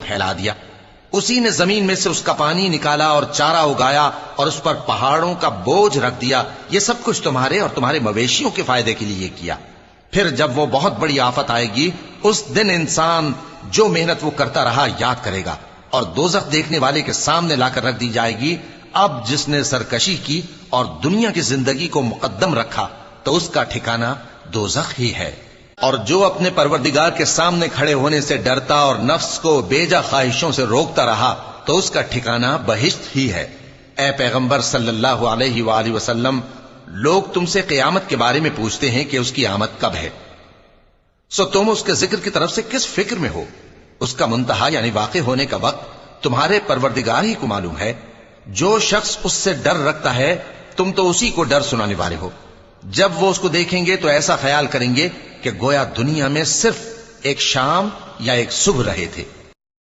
پھیلا دیا، اسی نے زمین میں سے اس کا پانی نکالا اور چارہ اگایا اور اس پر پہاڑوں کا بوجھ رکھ دیا، یہ سب کچھ تمہارے اور تمہارے مویشیوں کے فائدے کے لیے کیا۔ پھر جب وہ بہت بڑی آفت آئے گی، اس دن انسان جو محنت وہ کرتا رہا یاد کرے گا، اور دوزخ دیکھنے والے کے سامنے لا کر رکھ دی جائے گی۔ اب جس نے سرکشی کی اور دنیا کی زندگی کو مقدم رکھا تو اس کا ٹھکانہ دوزخ ہی ہے، اور جو اپنے پروردگار کے سامنے کھڑے ہونے سے ڈرتا اور نفس کو بیجا خواہشوں سے روکتا رہا تو اس کا ٹھکانہ بہشت ہی ہے۔ اے پیغمبر صلی اللہ علیہ وآلہ وسلم، لوگ تم سے قیامت کے بارے میں پوچھتے ہیں کہ اس کی آمد کب ہے، سو تم اس کے ذکر کی طرف سے کس فکر میں ہو؟ اس کا منتہا یعنی واقع ہونے کا وقت تمہارے پروردگار ہی کو معلوم ہے۔ جو شخص اس سے ڈر رکھتا ہے تم تو اسی کو ڈر سنانے والے ہو۔ جب وہ اس کو دیکھیں گے تو ایسا خیال کریں گے کہ گویا دنیا میں صرف ایک شام یا ایک صبح رہے تھے۔